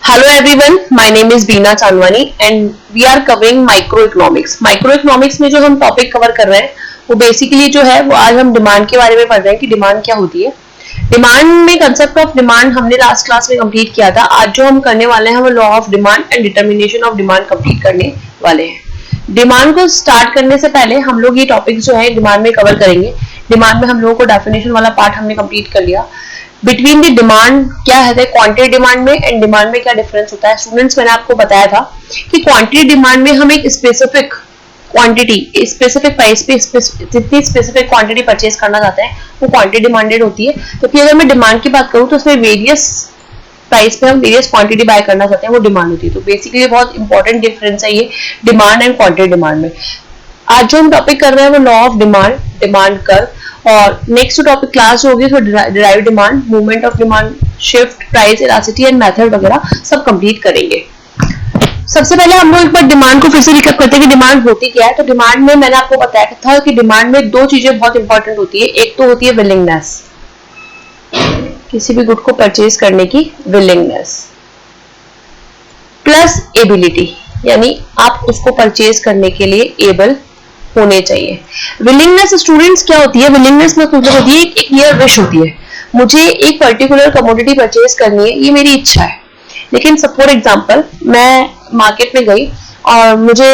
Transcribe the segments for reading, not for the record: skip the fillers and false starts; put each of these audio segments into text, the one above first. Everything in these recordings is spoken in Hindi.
Hello everyone, my name is Beena Chandwani and we are covering microeconomics. Microeconomics में जो हम टॉपिक कवर कर रहे हैं वो बेसिकली जो है वो आज हम डिमांड के बारे में पढ़ रहे हैं कि डिमांड क्या होती है। डिमांड में कंसेप्ट ऑफ डिमांड हमने लास्ट क्लास में कंप्लीट किया था। आज जो हम करने वाले हैं वो law of demand and determination of demand complete करने वाले हैं। डिमांड को स्टार्ट करने से पहले हम लोग ये टॉपिक जो है डिमांड में कवर करेंगे। डिमांड में हम लोगों को डेफिनेशन वाला पार्ट हमने कंप्लीट कर लिया। बिटवीन द डिमांड क्या है, क्वांटिटी डिमांड में एंड डिमांड में क्या डिफरेंस होता है। स्टूडेंट्स, मैंने आपको बताया था कि क्वांटिटी डिमांड में हम एक स्पेसिफिक क्वांटिटी स्पेसिफिक प्राइस पे जितनी स्पेसिफिक क्वांटिटी परचेज करना चाहते हैं वो क्वांटिटी डिमांडेड होती है। क्योंकि अगर मैं डिमांड की बात करूं तो उसमें वेरियस प्राइस पे हम वेरियस क्वांटिटी बाय करना चाहते हैं, वो डिमांड होती है। तो बेसिकली बहुत इंपॉर्टेंट डिफरेंस है ये डिमांड एंड क्वांटिटी डिमांड में। आज जो हम टॉपिक कर रहे हैं वो law of demand, demand curve, और नेक्स्ट टॉपिक क्लास होगी तो derive demand, movement of demand, shift, price elasticity and method वगैरह सब कंप्लीट करेंगे। सबसे पहले हम लोग एक बार डिमांड को फिर से रिकैप करते हैं कि डिमांड होती क्या है। तो डिमांड में मैंने आपको बताया था कि डिमांड में दो चीजें बहुत इंपॉर्टेंट होती है। एक तो होती है विलिंगनेस, किसी भी गुड को परचेज करने की विलिंगनेस, प्लस एबिलिटी, यानी आप उसको परचेज करने के लिए एबल होने चाहिए। विलिंगनेस स्टूडेंट्स क्या होती है? विलिंगनेस में होती है एक क्लियर विश होती है, मुझे एक पर्टिकुलर कमोडिटी परचेज करनी है, ये मेरी इच्छा है। लेकिन फॉर एग्जांपल मैं मार्केट में गई और मुझे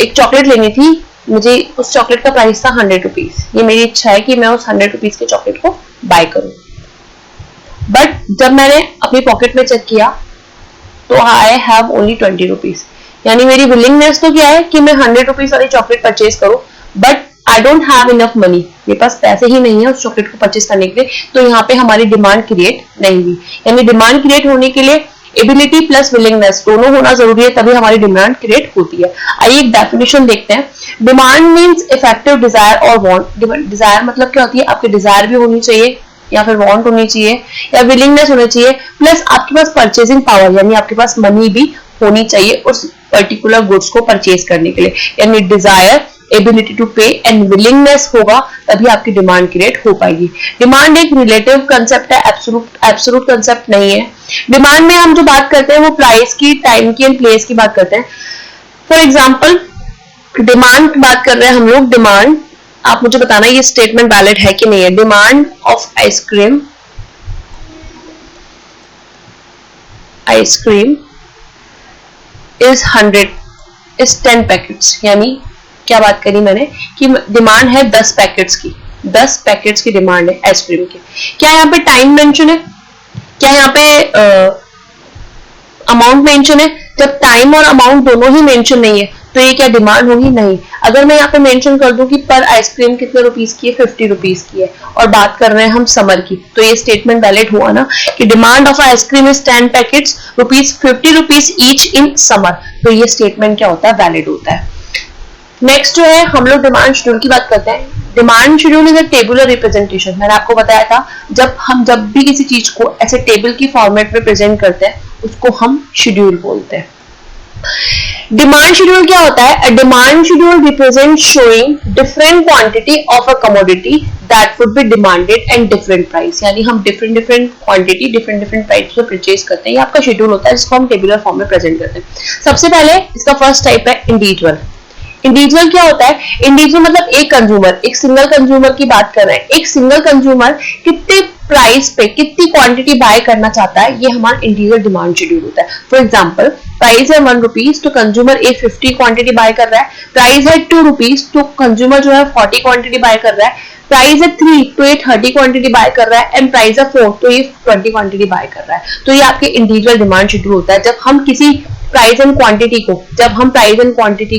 एक चॉकलेट लेनी थी, मुझे उस चॉकलेट का प्राइस था 100 रुपीज। ये मेरी इच्छा है कि मैं उस 100 रुपीज के चॉकलेट को बाय करूं। बट जब मैंने अपनी पॉकेट में चेक किया तो आई हैव ओनली 20 रुपीज। यानी मेरी विलिंगनेस तो क्या है कि मैं 100 रुपीज वाली चॉकलेट परचेज करूं, but I don't have enough money, मेरे पास पैसे ही नहीं है उस चॉकलेट को परचेज करने के लिए। तो यहाँ पे हमारी डिमांड क्रिएट नहीं हुई। यानी डिमांड क्रिएट होने के लिए एबिलिटी प्लस विलिंगनेस दोनों होना जरूरी है, तभी हमारी डिमांड क्रिएट होती है। आइए एक डेफिनेशन देखते हैं। डिमांड मीन्स इफेक्टिव डिजायर और वांट। डिजायर मतलब क्या होती है? आपकी डिजायर भी होनी चाहिए या फिर वांट होनी चाहिए या विलिंगनेस होनी चाहिए, प्लस आपके पास परचेजिंग पावर यानी आपके पास मनी भी होनी चाहिए उस पर्टिकुलर गुड्स को परचेज करने के लिए। यानी डिजायर, एबिलिटी टू पे एंड विलिंगनेस होगा तभी आपकी डिमांड क्रिएट हो पाएगी। डिमांड एक रिलेटिव कंसेप्ट है, एब्सोल्यूट कंसेप्ट नहीं है। डिमांड में हम जो बात करते हैं वो प्राइस की, टाइम की एंड प्लेस की बात करते हैं। फॉर एग्जाम्पल डिमांड की बात कर रहे हैं हम लोग। डिमांड, आप मुझे बताना ये स्टेटमेंट वैलिड है कि नहीं है। Demand of ice cream is 10 packets. यानी क्या बात करी मैंने कि डिमांड है 10 पैकेट्स की, 10 पैकेट्स की डिमांड है आइसक्रीम की। क्या यहाँ पे टाइम मेंशन है? क्या यहाँ पे अमाउंट मेंशन है? जब टाइम और अमाउंट दोनों ही मेंशन नहीं है तो ये क्या डिमांड होगी? नहीं। अगर मैं यहाँ पे मेंशन कर दूं कि पर आइसक्रीम कितने रुपीस की है, 50 रुपीस की है, और बात कर रहे हैं हम समर की, तो ये स्टेटमेंट वैलिड हुआ ना कि demand of ice cream is 10 packets, ₹50 each in summer. तो ये स्टेटमेंट क्या होता है? वैलिड होता है। नेक्स्ट जो है हम लोग डिमांड शेड्यूल की बात करते हैं। Demand schedule is a tabular representation. मैंने आपको बताया था जब भी किसी चीज को ऐसे टेबल की फॉर्मेट में प्रेजेंट करते हैं उसको हम शेड्यूल बोलते हैं। डिमांड शेड्यूल क्या होता है? A demand schedule represents showing different quantity of a commodity that would be demanded and different price। यानी हम different quantity, different price पे परचेज करते हैं। ये आपका शेड्यूल होता है जिसको हम टेबुलर फॉर्म में प्रेजेंट करते हैं। सबसे पहले इसका फर्स्ट टाइप है इंडिविजुअल। इंडिविजुअल क्या होता है? इंडिविजुअल मतलब एक कंज्यूमर, एक सिंगल कंज्यूमर की बात कर रहे हैं। एक सिंगल कंज्यूमर कितने प्राइस पे कितनी क्वांटिटी बाय करना चाहता है, ये हमारा इंडिविजुअल डिमांड शेड्यूल होता है। फॉर एग्जांपल प्राइस है 1 रुपीज तो कंज्यूमर 50 क्वांटिटी बाय कर रहा है। प्राइस है 2 रुपीज तो कंज्यूमर जो है 40 क्वांटिटी बाय कर रहा है। प्राइस है 3 तो ये 30 क्वांटिटी बाय कर रहा है एंड प्राइस है 4 तो ये 20 क्वांटिटी बाय कर रहा है। तो ये आपके इंडिविजुअल डिमांड शेड्यूल होता है। जब हम किसी प्राइस एंड क्वांटिटी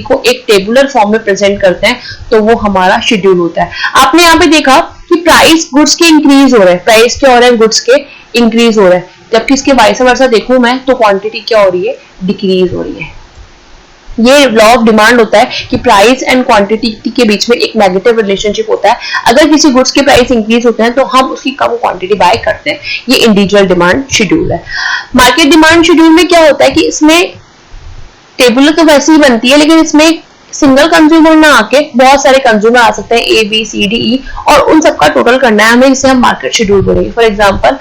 को एक टेबुलर फॉर्म में प्रेजेंट करते हैं तो वो हमारा शेड्यूल होता है। आपने यहाँ पे देखा कि प्राइस गुड्स के इंक्रीज हो रहे हैं, प्राइस क्या हो रहे हैं? गुड्स के इंक्रीज हो रहे हैं। जबकि इसके वाइस वर्सा देखूं मैं तो क्वांटिटी क्या हो रही है? डिक्रीज हो रही है। ये लॉ ऑफ डिमांड होता है कि प्राइस एंड क्वांटिटी के बीच में एक नेगेटिव रिलेशनशिप होता है। अगर किसी गुड्स के प्राइस इंक्रीज होते हैं तो हम उसकी कम क्वांटिटी बाय करते हैं। ये इंडिविजुअल डिमांड शेड्यूल है। मार्केट डिमांड शेड्यूल में क्या होता है कि इसमें टेबुलर तो वैसे ही बनती है, लेकिन इसमें सिंगल कंज्यूमर ना आके बहुत सारे कंज्यूमर आ सकते हैं, A B C D E, और उन सबका टोटल करना है हमें, इसे हम मार्केट शेड्यूल बोलेंगे। For example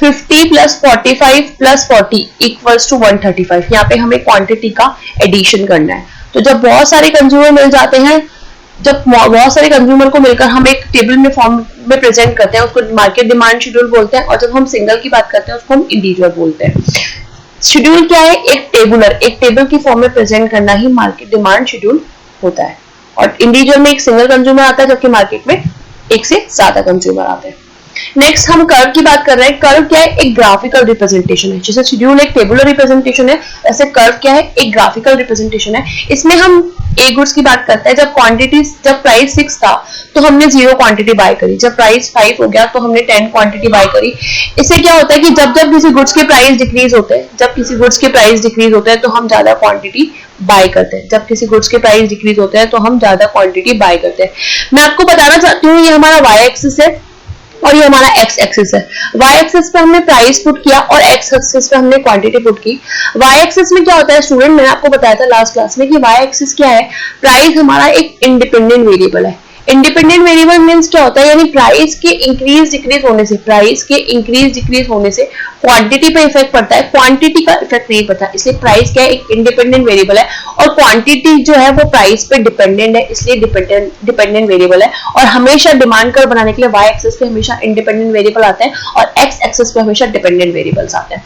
50 plus 45 plus 40 equals to 135। यहाँ पे हमें क्वांटिटी का एडिशन करना है। तो जब बहुत सारे कंज्यूमर मिल जाते हैं, जब बहुत सारे कंज्यूमर को मिलकर हम एक टेबल में फॉर्म में प्रेजेंट करते हैं, उसको मार्केट डिमांड शेड्यूल बोलते हैं। और जब हम सिंगल की बात करते हैं उसको हम इंडिविजुअल बोलते हैं। शेड्यूल क्या है? एक टेबल की फॉर्म में प्रेजेंट करना ही मार्केट डिमांड शेड्यूल होता है। और इंडिविजुअल में एक सिंगल कंज्यूमर आता है, जबकि मार्केट में एक से ज्यादा कंज्यूमर आते हैं। नेक्स्ट हम कर्व की बात कर रहे हैं। कर्व क्या है? एक ग्राफिकल रिप्रेजेंटेशन है। जैसे शेड्यूल एक टेबुलर रिप्रेजेंटेशन है, ऐसे कर्व क्या है? एक ग्राफिकल रिप्रेजेंटेशन है। इसमें हम ए गुड्स की बात करते हैं। जब प्राइस 6 था तो हमने 0 क्वांटिटी बाय करी। जब प्राइस 5 हो गया तो हमने 10 क्वांटिटी बाय करी। इससे क्या होता है कि जब किसी गुड्स के प्राइस डिक्रीज होते हैं तो हम ज्यादा क्वांटिटी बाय करते हैं। जब किसी गुड्स के प्राइस डिक्रीज होते हैं तो हम ज्यादा क्वांटिटी बाय करते हैं। मैं आपको बताना चाहती हूँ, ये हमारा वाई एक्सिस है और ये हमारा एक्स एक्सिस है। वाई एक्सिस पे हमने प्राइस पुट किया और एक्स एक्सिस पे हमने क्वांटिटी पुट की। वाई एक्सिस में क्या होता है स्टूडेंट, मैंने आपको बताया था लास्ट क्लास में कि वाई एक्सिस क्या है? प्राइस हमारा एक इंडिपेंडेंट वेरिएबल है। इंडिपेंडेंट वेरिएबल मींस क्या होता है? यानी प्राइस के इंक्रीज डिक्रीज होने से क्वांटिटी पे इफेक्ट पड़ता है, क्वांटिटी का इफेक्ट नहीं पड़ता। इसलिए प्राइस क्या है? एक इंडिपेंडेंट वेरिएबल है और क्वांटिटी जो है वो प्राइस पे डिपेंडेंट है, इसलिए डिपेंडेंट वेरिएबल है। और हमेशा डिमांड कर्व बनाने के लिए वाई एक्सिस पे हमेशा इंडिपेंडेंट वेरिएबल आते हैं और एक्स एक्सिस पे हमेशा डिपेंडेंट वेरिएबल्स आते हैं।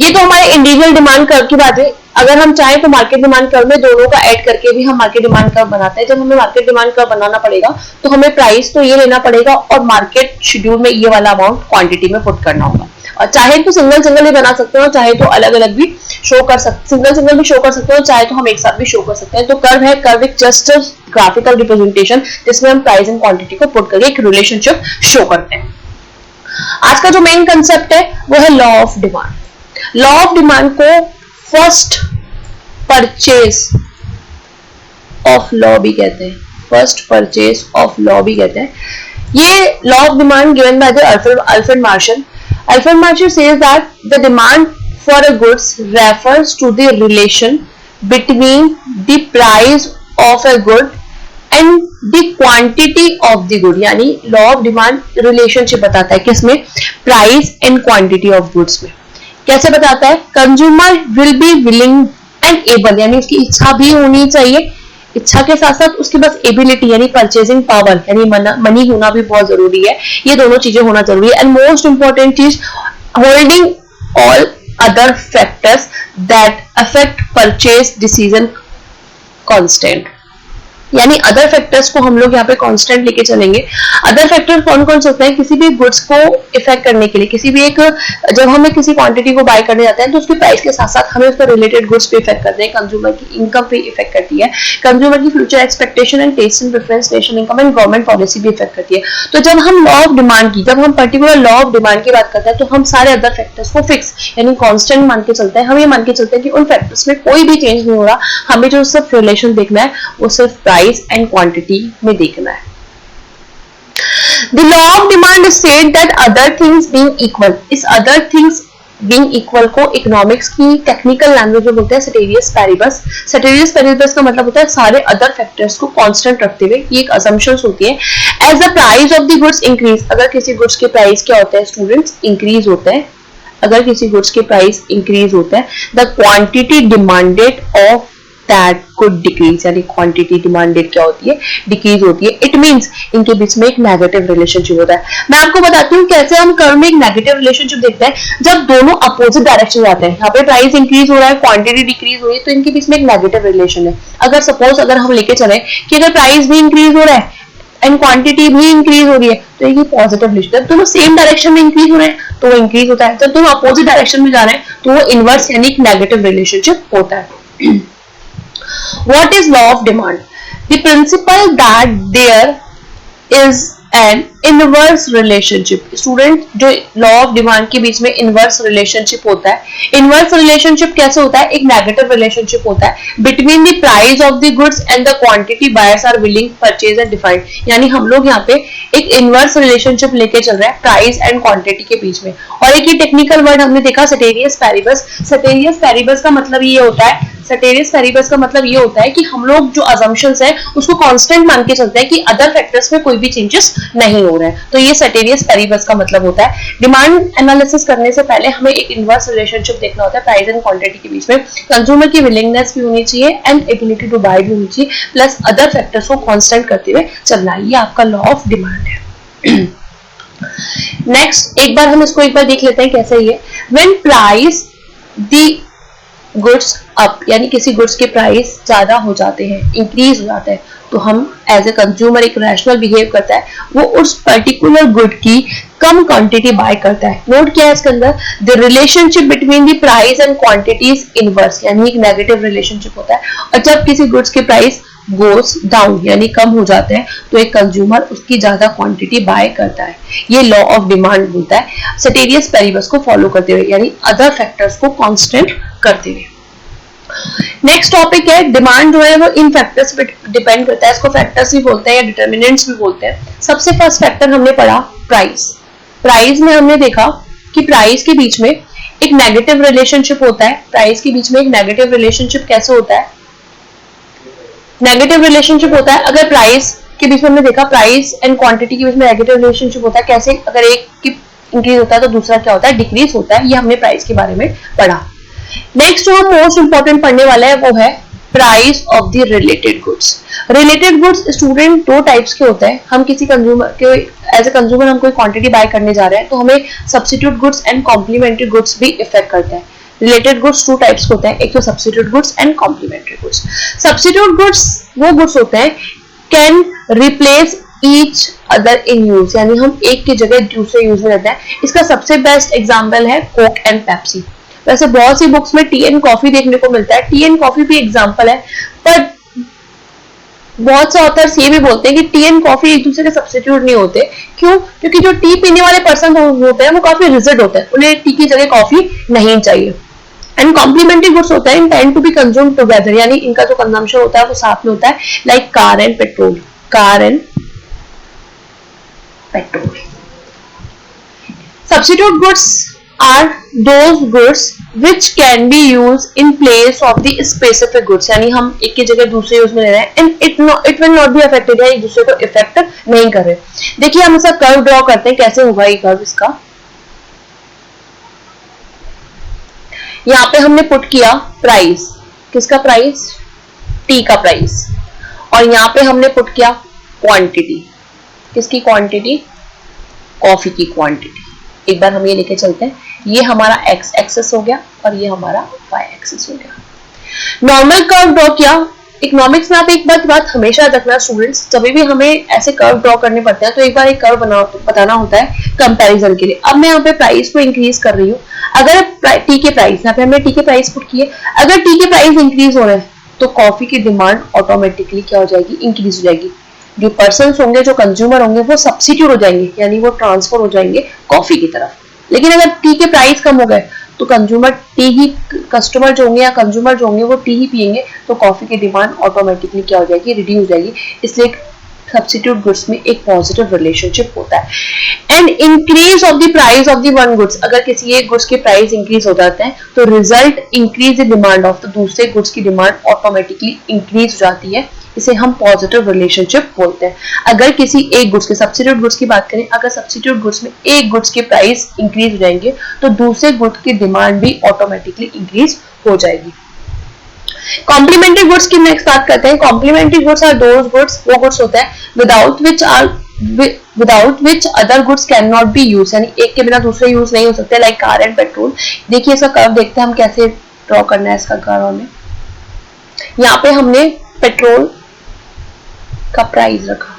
ये तो हमारे इंडिविजुअल डिमांड कर्व की बात है। अगर हम चाहें तो मार्केट डिमांड कर्व में दोनों का ऐड करके भी हम मार्केट डिमांड कर्व बनाते हैं। जब हमें मार्केट डिमांड कर्व बनाना पड़ेगा तो हमें प्राइस तो ये लेना पड़ेगा और मार्केट शेड्यूल में ये वाला अमाउंट क्वांटिटी में पुट करना होगा। और चाहे तो सिंगल भी बना सकते हो, चाहे तो अलग अलग भी शो कर सकते, सिंगल भी शो कर सकते हो, चाहे तो हम एक साथ भी शो कर सकते हैं। तो कर्व है, कर्व एक जस्ट ग्राफिकल रिप्रेजेंटेशन जिसमें हम प्राइस एंड क्वांटिटी को पुट करके एक रिलेशनशिप शो करते हैं। आज का जो मेन कंसेप्ट है वो है law of demand. Law of demand को फर्स्ट परचेज ऑफ लॉ भी कहते हैं। फर्स्ट परचेज ऑफ लॉ भी कहते हैं। ये law of demand given by the Alfred Marshall. Alfred Marshall says that the demand for a goods refers to the relation between the price of a good and the quantity of the good। यानी लॉ ऑफ डिमांड रिलेशनशिप बताता है किसमें? Price and quantity of goods में। कैसे बताता है? Consumer will be willing and able, यानी उसकी इच्छा भी होनी चाहिए, इच्छा के साथ साथ उसके पास एबिलिटी यानी परचेजिंग पावर यानी मनी होना भी बहुत जरूरी है। ये दोनों चीजें होना जरूरी है। एंड मोस्ट इंपॉर्टेंट चीज, holding all other factors that affect purchase decision constant. यानी अदर फैक्टर्स को हम लोग यहाँ पे कांस्टेंट लेके चलेंगे। अदर फैक्टर कौन कौन से होते हैं? किसी भी गुड्स को इफेक्ट करने के लिए, किसी भी एक, जब हमें किसी क्वांटिटी को बाय करने जाते हैं तो उसके प्राइस के साथ साथ हमें उसका रिलेटेड गुड्स पे इफेक्ट करते हैं, कंज्यूमर की इनकम पे इफेक्ट करती है, कंज्यूमर की future expectation and taste and preference, national income and government policy भी इफेक्ट करती है। तो जब हम लॉ ऑफ डिमांड की, जब हम पर्टिकुलर लॉ ऑफ डिमांड की बात करते हैं तो हम सारे अदर फैक्टर्स को फिक्स यानी कांस्टेंट मान के चलते हैं। हम ये मान के चलते हैं कि उन फैक्टर्स में कोई भी चेंज नहीं हो रहा, हमें जो सिर्फ रिलेशन देखना है वो सिर्फ प्राइस एंड क्वांटिटी में देखना है। The law of demand said that other things being equal, इस other things being equal को इकोनॉमिक्स की टेक्निकल लैंग्वेज में बोलते हैं ceteris paribus। ceteris paribus का मतलब होता है सारे अदर फैक्टर्स को कांस्टेंट रखते हुए। ये एक assumptions होती है। As the price of the goods increase, अगर किसी गुड्स के प्राइस क्या होते हैं स्टूडेंट्स? इंक्रीज होते हैं। अगर किसी गुड्स के प्राइस इंक्रीज होते हैं, the quantity demanded of that could decrease, यानी क्वांटिटी डिमांडेड क्या होती है? डिक्रीज होती है। इट मींस इनके बीच में एक नेगेटिव रिलेशनशिप होता है। मैं आपको बताती हूँ कैसे हम कर्व में एक नेगेटिव रिलेशनशिप देखते हैं। जब दोनों अपोजिट डायरेक्शन जाते हैं, यहाँ पे प्राइस इंक्रीज हो रहा है, क्वांटिटी डिक्रीज हो रही है, तो इनके बीच में एक नेगेटिव रिलेशन है। अगर सपोज अगर हम लेके चले कि अगर प्राइस भी इंक्रीज हो रहा है एंड क्वांटिटी भी इंक्रीज हो रही है तो ये पॉजिटिव रिलेशन है। दोनों सेम डायरेक्शन में इंक्रीज हो रहे हैं तो वो इंक्रीज होता है। जब दोनों अपोजिट डायरेक्शन में जा रहे हैं तो वो इनवर्स यानी एक नेगेटिव रिलेशनशिप होता है। What is law of demand? The principle that there is an inverse relationship. Student, जो law of demand के बीच में inverse relationship होता है, inverse relationship कैसे होता है? एक negative relationship होता है between the price of the goods and the quantity buyers are willing to purchase and define। यानी हम लोग यहाँ पे एक inverse relationship लेके चल रहे हैं price and quantity के बीच में। और एक ये technical word हमने देखा ceteris paribus। ceteris paribus का मतलब ये होता है सेटेरियस पेरिबस का मतलब ये होता है कि हम लोग जो अजम्पशंस है उसको कांस्टेंट मान के चलते हैं कि अदर फैक्टर्स में कोई भी चेंजेस नहीं हो रहे हैं, तो ये सेटेरियस पेरिबस का मतलब होता है। डिमांड एनालिसिस करने से पहले हमें एक इनवर्स रिलेशनशिप देखना होता है प्राइस एंड क्वांटिटी के बीच में। कंज्यूमर की विलिंगनेस भी होनी चाहिए एंड एबिलिटी टू बाय भी होनी चाहिए, प्लस अदर फैक्टर्स को कांस्टेंट करते हुए चलना, ये आपका लॉ ऑफ डिमांड है। नेक्स्ट एक बार हम इसको एक बार देख लेते हैं कैसे ये। When price the goods up, यानी किसी गुड्स के प्राइस ज्यादा हो जाते हैं, इंक्रीज हो जाता है, तो हम एज ए कंज्यूमर एक रैशनल बिहेव करता है, वो उस पर्टिकुलर गुड की कम क्वांटिटी बाय करता है। नोट किया है इसके अंदर, the relationship between the price and quantity is inverse, यानी एक नेगेटिव रिलेशनशिप होता है। और जब किसी गुड्स के प्राइस गोस डाउन यानी कम हो जाते हैं, तो एक कंज्यूमर उसकी ज्यादा क्वांटिटी बाय करता है। ये लॉ ऑफ डिमांड होता है सेटेरियस पेरिबस को फॉलो करते हुए, यानी अदर फैक्टर्स को कांस्टेंट करते हुए। नेक्स्ट टॉपिक है डिमांड जो है वो इन फैक्टर्स पे डिपेंड करता है, इसको फैक्टर्स भी बोलते हैं या डिटर्मिनेंट्स भी बोलते हैं। सबसे फर्स्ट फैक्टर हमने पढ़ा प्राइस। प्राइस में हमने देखा कि प्राइस के बीच में एक नेगेटिव रिलेशनशिप होता है। प्राइस के बीच में एक नेगेटिव रिलेशनशिप कैसे होता है? नेगेटिव रिलेशनशिप होता है अगर प्राइस के बीच में हमने देखा प्राइस एंड क्वांटिटी के बीच में नेगेटिव रिलेशनशिप होता है। कैसे? अगर एक की इंक्रीज होता है तो दूसरा क्या होता है? डिक्रीज होता है। ये हमने प्राइस के बारे में पढ़ा। नेक्स्ट जो मोस्ट इंपॉर्टेंट पढ़ने वाला है वो है price of the related goods. Related goods student दो टाइप्स के होते हैं। हम किसी कंज्यूमर के एज ए कंज्यूमर हम कोई क्वांटिटी बाय करने जा रहे हैं तो हमें substitute goods and complementary goods भी इफेक्ट करता है। रिलेटेड गुड्स टू टाइप्स के होते हैं, एक तो substitute goods and complementary goods. Substitute goods वो गुड्स होते हैं can replace each other in use, यानी हम एक की जगह दूसरे यूज में लेते हैं। इसका सबसे बेस्ट एग्जांपल है कोक एंड पेप्सी। वैसे बहुत सी बुक्स में टी एंड कॉफी देखने को मिलता है, टी एंड कॉफी भी एग्जांपल है, पर बहुत से ऑथर्स ये भी बोलते हैं कि टी एंड कॉफी एक दूसरे के सब्स्टिट्यूट नहीं होते। क्यों? क्योंकि जो टी पीने वाले पर्सन होते हैं वो काफी रिजिड होते हैं, उन्हें टी की जगह कॉफी नहीं चाहिए। एंड कॉम्प्लीमेंट्री गुड्स होता है intend to be consumed together, यानी इनका जो कंजम्पशन होता है वो साथ में होता है, like car and petrol. Car and petrol. Substitute goods are those goods which can be used in place of the specific goods, यानी हम एक की जगह दूसरे यूज में ले रहे हैं and it will not be affected, एक दूसरे को इफेक्ट नहीं कर रहे। देखिए हम इसका कर्व ड्रॉ करते हैं, कैसे होगा ये कर्व इसका। यहाँ पे हमने पुट किया प्राइस, किसका प्राइस? टी का प्राइस, और यहाँ पे हमने पुट किया क्वांटिटी, किसकी क्वांटिटी? कॉफी की क्वांटिटी। एक बार हम ये लेके चलते हैं, ये हमारा एक्स एक्सिस हो गया और ये हमारा वाई एक्सिस हो गया। नॉर्मल कर्व ड्रॉ किया। इकोनॉमिक्स में आप एक बात हमेशा रखना स्टूडेंट्स, जब भी हमें ऐसे कर्व ड्रॉ करने पड़ते हैं तो एक बार एक कर्व बताना होता है कंपैरिजन के लिए। अब मैं यहाँ पे प्राइस को इंक्रीज कर रही हूँ, अगर टी के प्राइस, यहाँ पे हमने टी के प्राइस पुट किए, अगर टी के प्राइस इंक्रीज हो रहे हैं तो कॉफी की डिमांड ऑटोमेटिकली क्या हो जाएगी? इंक्रीज हो जाएगी। जो पर्सन होंगे, जो कंज्यूमर होंगे, वो सब्स्टिट्यूट हो जाएंगे, यानी वो ट्रांसफर हो जाएंगे कॉफी की तरफ। लेकिन अगर टी के प्राइस कम हो गए तो कंज्यूमर टी ही, कस्टमर जो होंगे या कंज्यूमर जो होंगे वो टी ही पिएंगे, तो कॉफी की डिमांड ऑटोमेटिकली क्या हो जाएगी? रिड्यूस हो जाएगी। इसलिए सब्स्टिट्यूट गुड्स में एक पॉजिटिव रिलेशनशिप होता है। And increase of the price of the one goods, अगर किसी एक गुड्स के प्राइस इंक्रीज हो जाते हैं तो result increase the demand of, तो दूसरे गुड्स की डिमांड ऑटोमेटिकली इंक्रीज हो जाती है। इसे हम पॉजिटिव रिलेशनशिप बोलते हैं। अगर किसी एक गुड्स के, सब्स्टिट्यूट गुड्स की बात करें, अगर सब्स्टिट्यूट गुड्स में एक गुड्स के प्राइस इंक्रीज हो जाएंगे तो दूसरे गुड्स की डिमांड भी ऑटोमेटिकली इंक्रीज हो जाएगी। कॉम्प्लीमेंट्री गुड्स की नेक्स्ट बात करते हैं। Complementary goods are those goods, वो गुड्स होते हैं without which other goods can not be use, यानी एक के बिना दूसरे यूज नहीं हो सकते, लाइक कार एंड पेट्रोल। देखिए इसका कर्व देखते हैं हम कैसे ड्रॉ करना है इसका कर्व हमें। यहाँ पे हमने पेट्रोल का प्राइस रखा,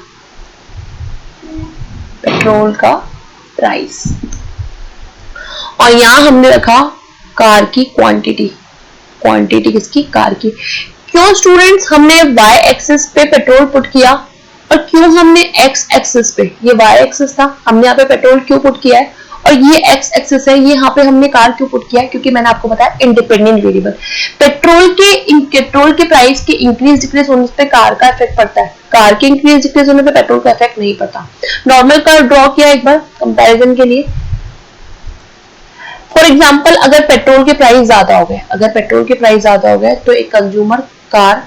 पेट्रोल का प्राइस, और यहां हमने रखा कार की क्वांटिटी। क्वांटिटी किसकी? कार की। क्यों स्टूडेंट्स हमने वाई एक्सिस पे पेट्रोल पुट किया और क्यों हमने एक्स एक्सिस पे, ये वाई एक्सिस था, हमने यहाँ पे पेट्रोल क्यों पुट किया है, और ये एक्स एक्सिस है, ये यहाँ पे हमने कार क्यों पुट किया है? क्योंकि मैंने आपको बताया इंडिपेंडेंट वेरिएबल। पेट्रोल के प्राइस के इंक्रीज डिक्रीज होने पे कार का इफेक्ट पड़ता है, कार के इंक्रीज डिक्रीज होने पे पेट्रोल का इफेक्ट नहीं पड़ता। नॉर्मल कर्व ड्रॉ किया एक बार कंपैरिजन के लिए। फॉर एग्जाम्पल अगर पेट्रोल के प्राइस ज्यादा हो गए, तो एक कंज्यूमर कार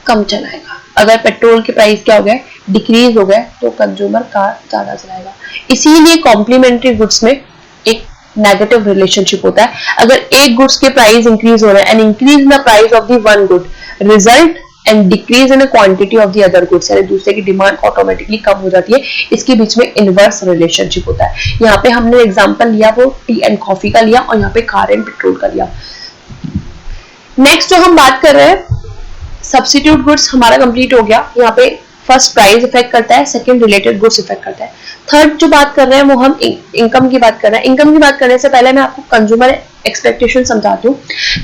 कम चलाएगा। अगर पेट्रोल के प्राइस क्या हो गए, डिक्रीज हो गए, तो कंज्यूमर कार ज्यादा चलाएगा। इसीलिए कॉम्प्लीमेंट्री गुड्स में एक नेगेटिव रिलेशनशिप होता है। अगर एक गुड्स के प्राइस इंक्रीज हो रहे हैं and increase in the price of the one good result and decrease in the quantity of the other goods, यानी दूसरे की डिमांड ऑटोमेटिकली कम हो जाती है। इसके बीच में इनवर्स रिलेशनशिप होता है। यहाँ पे हमने एग्जांपल लिया वो टी एंड कॉफी का लिया, और यहाँ पे कार एंड पेट्रोल का लिया। नेक्स्ट जो हम बात कर रहे हैं, सब्स्टिट्यूट गुड्स हमारा कंप्लीट हो गया। यहाँ पे फर्स्ट प्राइस इफेक्ट करता है, सेकंड रिलेटेड गुड्स इफेक्ट करता है, थर्ड जो बात कर रहे हैं वो हम इनकम की बात कर रहे हैं। इनकम की बात करने से पहले मैं आपको कंज्यूमर एक्सपेक्टेशन समझाती हूँ।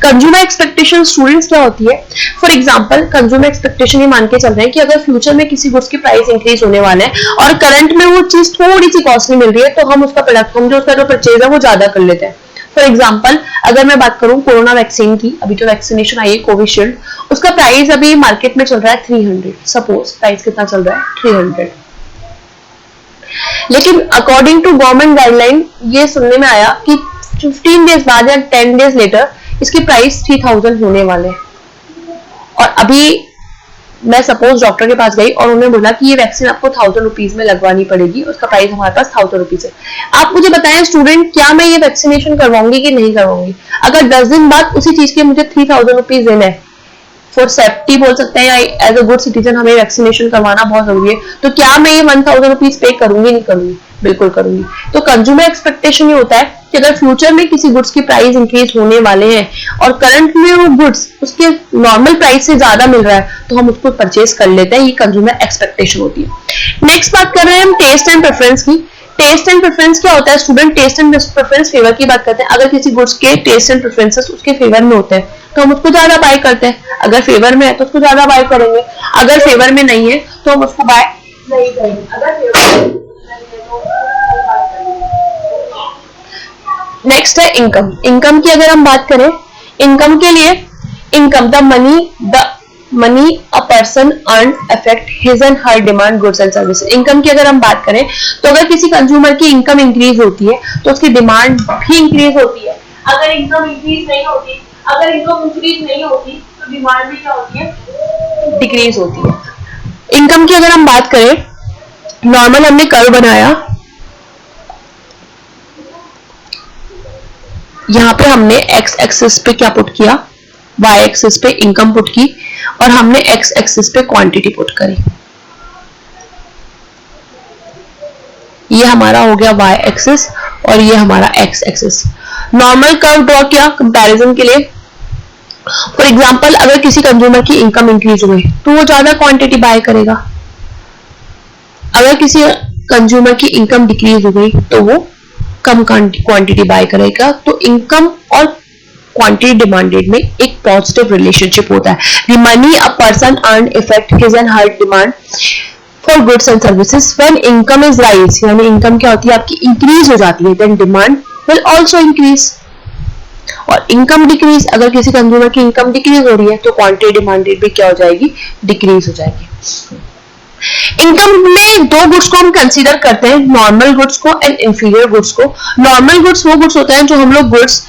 कंज्यूमर एक्सपेक्टेशन स्टूडेंट्स क्या होती है? फॉर एग्जांपल कंज्यूमर एक्सपेक्टेशन ये मान के चल रहे हैं कि अगर फ्यूचर में किसी गुड्स की प्राइस इंक्रीज होने वाले हैं और करंट में वो चीज थोड़ी सी कॉस्टली मिल रही है, तो हम उसका प्रोडक्ट, हम जो उसका जो परचेज है वो ज्यादा कर लेते हैं। फॉर एग्जाम्पल अगर मैं बात करूं कोरोना वैक्सीन की, अभी जो वैक्सीनेशन आई है कोविशील्ड, उसका प्राइस अभी मार्केट में चल रहा है 300। सपोज प्राइस कितना चल रहा है? 300। लेकिन अकॉर्डिंग टू गवर्नमेंट गाइडलाइन ये सुनने में आया कि 15 डेज बाद या 10 डेज लेटर इसकी प्राइस 3000 होने वाले हैं। और अभी मैं सपोज डॉक्टर के पास गई और उन्होंने बोला कि ये वैक्सीन आपको 1000 रुपीज में लगवानी पड़ेगी, उसका प्राइस हमारे पास 1000 रुपीज है। आप मुझे बताएं स्टूडेंट, क्या मैं ये वैक्सीनेशन करवाऊंगी कि नहीं करवाऊंगी? अगर 10 दिन बाद उसी चीज के मुझे 3000 रुपीज देना है, फॉर सेफ्टी बोल सकते हैं, या एज अ गुड सिटीजन हमें वैक्सीनेशन करवाना बहुत जरूरी है, तो क्या मैं ये 1000 रुपीज पे करूंगी? नहीं करूंगी, बिल्कुल करूंगी। तो कंज्यूमर एक्सपेक्टेशन ये होता है कि अगर फ्यूचर में किसी गुड्स की प्राइस इंक्रीज होने वाले हैं और करंट में वो गुड्स उसके नॉर्मल प्राइस से ज्यादा मिल रहा है, तो हम उसको परचेज कर लेते हैं। ये कंज्यूमर एक्सपेक्टेशन होती है। नेक्स्ट बात कर रहे हैं हम टेस्ट एंड प्रेफरेंस की। टेस्ट एंड प्रेफरेंस क्या होता है student? Taste and preference favour की बात करते हैं। अगर किसी गुड्स के टेस्ट एंड प्रेफरेंसेस उसके फेवर में होते हैं तो हम उसको ज्यादा बाय करते हैं। अगर फेवर में है तो उसको ज्यादा बाय करेंगे, अगर फेवर में नहीं है तो हम उसको बाय नहीं करेंगे। अगर फेवर नेक्स्ट है इनकम। इनकम की अगर हम बात करें, इनकम के लिए income the money a person earn affect his and her demand goods and services. Income की अगर हम बात करें तो अगर किसी कंज्यूमर की इनकम इंक्रीज होती है तो उसकी डिमांड भी इंक्रीज होती है। अगर इनकम इंक्रीज नहीं होती तो डिमांड भी क्या होती है? डिक्रीज होती है। इनकम की अगर हम बात करें, नॉर्मल हमने कर्व बनाया, यहाँ पे हमने एक्स एक्सिस पे क्या पुट किया? वाई एक्सिस पे इनकम पुट की, और हमने एक्स एक्सिस पे क्वांटिटी पुट करी। ये हमारा हो गया वाई एक्सिस और ये हमारा x axis. Normal curve draw किया कंपैरिजन के लिए। फॉर एग्जांपल अगर किसी कंज्यूमर की इनकम इंक्रीज हुई तो वो ज्यादा क्वांटिटी बाय करेगा। अगर किसी कंज्यूमर की इनकम डिक्रीज हो गई तो वो कम क्वांटिटी बाय करेगा। तो इनकम और क्वांटिटी डिमांडेड में एक पॉजिटिव रिलेशनशिप होता है। The money a person earn effect his and her demand for goods and services when income is raise, यानी इनकम क्या होती है आपकी? इंक्रीज हो जाती है, then demand will also increase. और इनकम डिक्रीज, अगर किसी कंज्यूमर की इनकम डिक्रीज हो रही है तो क्वांटिटी डिमांडेड भी क्या हो जाएगी? डिक्रीज हो जाएगी। इनकम में दो गुड्स को हम कंसीडर करते हैं, नॉर्मल गुड्स को एंड इंफीरियर गुड्स को। नॉर्मल गुड्स वो गुड्स होते हैं जो हम लोग goods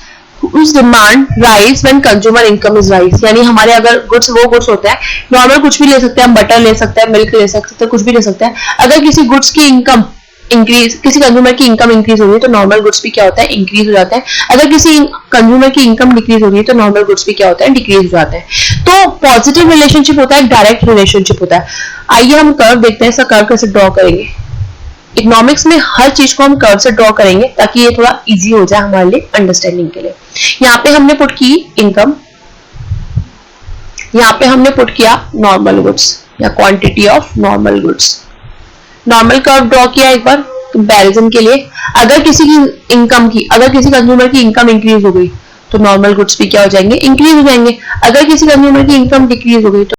whose demand rise when consumer income is rise, यानी हमारे अगर गुड्स वो गुड्स होते हैं, नॉर्मल कुछ भी ले सकते हैं, हम बटर ले सकते हैं, मिल्क ले सकते हैं, कुछ भी ले सकते हैं। अगर किसी गुड्स की इनकम इंक्रीज, किसी कंज्यूमर की इनकम इंक्रीज हो रही है तो नॉर्मल गुड्स भी क्या होता है? इंक्रीज हो जाता है। अगर किसी कंज्यूमर की इनकम डिक्रीज हो रही है तो नॉर्मल गुड्स भी क्या होता है? डिक्रीज हो जाता है। तो पॉजिटिव रिलेशनशिप होता है, डायरेक्ट रिलेशनशिप होता है। आइए हम कर्व देखते हैं, इसका कर्व कैसे ड्रॉ करेंगे। इकोनॉमिक्स में हर चीज को हम कर्व से ड्रॉ करेंगे ताकि ये थोड़ा इजी हो जाए हमारे लिए अंडरस्टैंडिंग के लिए। यहाँ पे हमने पुट की इनकम, यहाँ पे हमने पुट किया नॉर्मल गुड्स या quantity of normal goods. Normal curve draw किया एक बार कंपैरिजन के लिए। अगर किसी की इनकम की, अगर किसी कंज्यूमर की इनकम इंक्रीज हो गई तो नॉर्मल गुड्स भी क्या हो जाएंगे? इंक्रीज हो जाएंगे। अगर किसी कंज्यूमर की इनकम डिक्रीज हो गई तो